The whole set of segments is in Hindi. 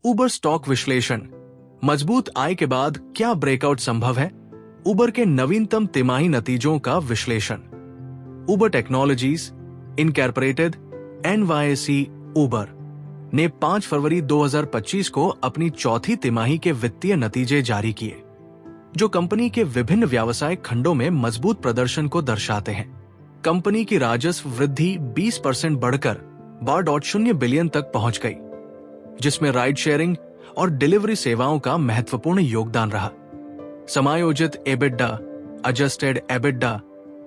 उबर स्टॉक विश्लेषण। मजबूत आय के बाद क्या ब्रेकआउट संभव है? उबर के नवीनतम तिमाही नतीजों का विश्लेषण। उबर टेक्नोलॉजीज इनकॉर्पोरेटेड NYSE उबर ने 5 फरवरी 2025 को अपनी चौथी तिमाही के वित्तीय नतीजे जारी किए, जो कंपनी के विभिन्न व्यावसायिक खंडों में मजबूत प्रदर्शन को दर्शाते हैं। कंपनी की राजस्व वृद्धि 20% बढ़कर 12.0 बिलियन तक पहुंच गई, जिसमें राइड शेयरिंग और डिलीवरी सेवाओं का महत्वपूर्ण योगदान रहा। समायोजित एबिडा एडजस्टेड एबिडा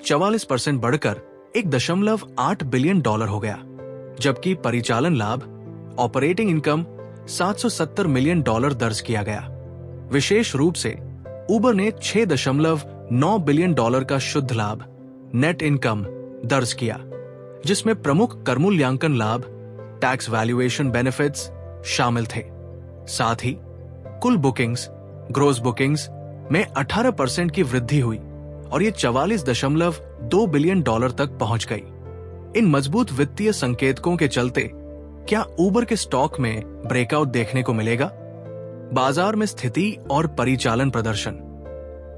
44% बढ़कर 1.8 बिलियन डॉलर हो गया, जबकि परिचालन लाभ ऑपरेटिंग इनकम 770 मिलियन डॉलर दर्ज किया गया। विशेष रूप से उबर ने 6.9 बिलियन डॉलर का शुद्ध लाभ नेट इनकम दर्ज किया, जिसमें प्रमुख करमूल्यांकन लाभ टैक्स वैल्यूएशन बेनिफिट्स शामिल थे। साथ ही कुल बुकिंग्स ग्रोस बुकिंग्स में 18% की वृद्धि हुई और ये 44.2 बिलियन डॉलर तक पहुंच गई। इन मजबूत वित्तीय संकेतकों के चलते क्या उबर के स्टॉक में ब्रेकआउट देखने को मिलेगा? बाजार में स्थिति और परिचालन प्रदर्शन।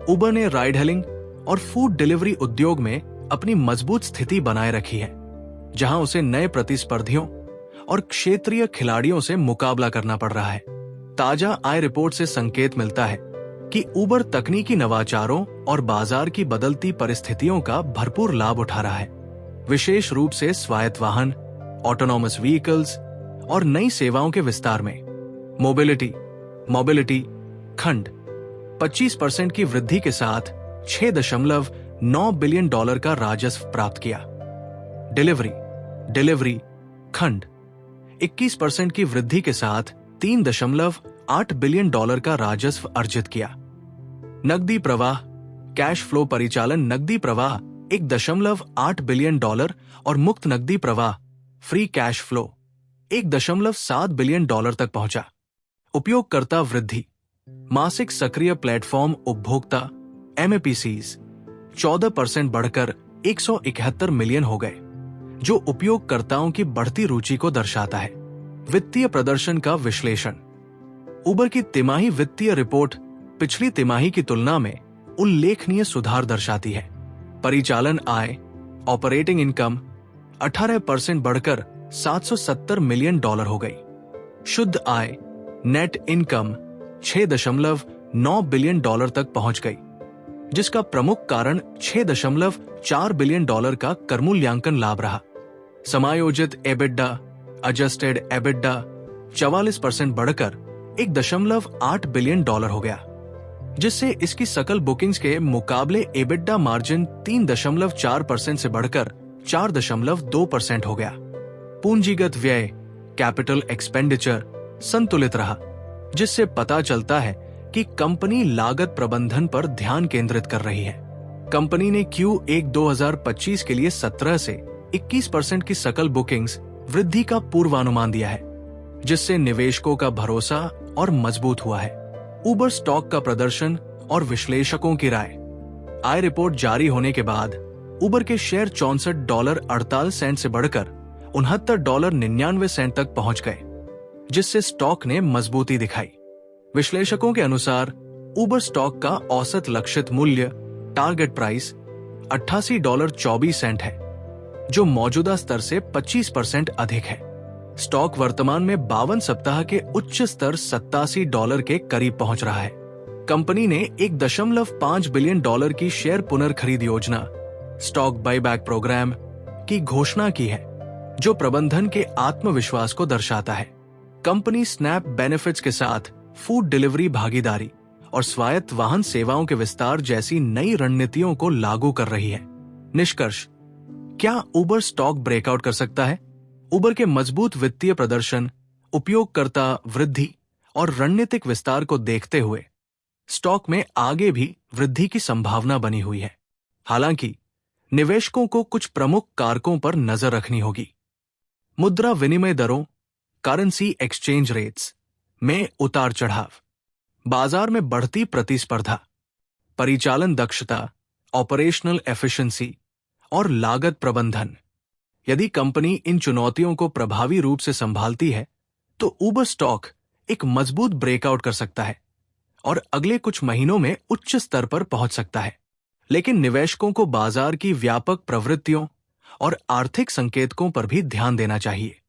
उबर ने राइड हेलिंग और फूड डिलीवरी उद्योग में अपनी मजबूत स्थिति बनाए रखी है, जहां उसे नए प्रतिस्पर्धियों और क्षेत्रीय खिलाड़ियों से मुकाबला करना पड़ रहा है। ताजा आय रिपोर्ट से संकेत मिलता है कि उबर तकनीकी नवाचारों और बाजार की बदलती परिस्थितियों का भरपूर लाभ उठा रहा है, विशेष रूप से स्वायत्त वाहन, ऑटोनॉमस व्हीकल्स और नई सेवाओं के विस्तार में। मोबिलिटी खंड 25% की वृद्धि के साथ 6.9 बिलियन डॉलर का राजस्व प्राप्त किया। डिलीवरी खंड 21% की वृद्धि के साथ 3.8 बिलियन डॉलर का राजस्व अर्जित किया। नकदी प्रवाह कैश फ्लो परिचालन नकदी प्रवाह 1.8 बिलियन डॉलर और मुक्त नकदी प्रवाह free cash flow 1.7 billion dollar तक पहुंचा। उपयोगकर्ता वृद्धि मासिक सक्रिय प्लेटफॉर्म उपभोक्ता MAPCs 14% बढ़कर 171 मिलियन हो गए, जो उपयोगकर्ताओं की बढ़ती रुचि को दर्शाता है। वित्तीय प्रदर्शन का विश्लेषण। उबर की तिमाही वित्तीय रिपोर्ट पिछली तिमाही की तुलना में उल्लेखनीय सुधार दर्शाती है। परिचालन आय ऑपरेटिंग इनकम 18% बढ़कर 770 मिलियन डॉलर हो गई। शुद्ध आय नेट इनकम 6.9 बिलियन डॉलर तक पहुंच गई, जिसका प्रमुख कारण 6.4 बिलियन डॉलर का करमूल्यांकन लाभ रहा। समायोजित एबिडा एडजस्टेड एबिडा 44% बढ़कर 1.8 बिलियन डॉलर हो गया, जिससे इसकी सकल बुकिंग्स के मुकाबले एबिडा मार्जिन 3.4% से बढ़कर 4.2% हो गया। पूंजीगत व्यय कैपिटल एक्सपेंडिचर संतुलित रहा, जिससे पता चलता है कि कंपनी लागत प्रबंधन पर ध्यान केंद्रित कर रही है। कंपनी ने Q1 2025 के लिए 17 से 21% की सकल बुकिंग्स वृद्धि का पूर्वानुमान दिया है, जिससे निवेशकों का भरोसा और मजबूत हुआ है। उबर स्टॉक का प्रदर्शन और विश्लेषकों की राय। आय रिपोर्ट जारी होने के बाद उबर के शेयर $64.48 से बढ़कर $69.99 तक पहुंच गए, जिससे स्टॉक ने मजबूती दिखाई। विश्लेषकों के अनुसार उबर स्टॉक का औसत लक्षित मूल्य टारगेट प्राइस $88.24 है, जो मौजूदा स्तर से 25% अधिक है। स्टॉक वर्तमान में 52 सप्ताह के उच्च स्तर $87 के करीब पहुंच रहा है। कंपनी ने 1.5 बिलियन डॉलर की शेयर पुनर्खरीद योजना स्टॉक बायबैक प्रोग्राम की घोषणा की है, जो प्रबंधन के आत्मविश्वास को दर्शाता है। कंपनी स्नैप बेनिफिट्स के साथ फूड डिलीवरी भागीदारी और स्वायत्त वाहन सेवाओं के विस्तार जैसी नई रणनीतियों को लागू कर रही है। निष्कर्ष, क्या उबर स्टॉक ब्रेकआउट कर सकता है? उबर के मजबूत वित्तीय प्रदर्शन, उपयोगकर्ता वृद्धि और रणनीतिक विस्तार को देखते हुए स्टॉक में आगे भी वृद्धि की संभावना बनी हुई है। हालांकि निवेशकों को कुछ प्रमुख कारकों पर नजर रखनी होगी। मुद्रा विनिमय दरों करेंसी एक्सचेंज रेट्स में उतार चढ़ाव, बाजार में बढ़ती प्रतिस्पर्धा, परिचालन दक्षता ऑपरेशनल एफिशिएंसी और लागत प्रबंधन। यदि कंपनी इन चुनौतियों को प्रभावी रूप से संभालती है तो उबर स्टॉक एक मजबूत ब्रेकआउट कर सकता है और अगले कुछ महीनों में उच्च स्तर पर पहुंच सकता है। लेकिन निवेशकों को बाजार की व्यापक प्रवृत्तियों और आर्थिक संकेतकों पर भी ध्यान देना चाहिए।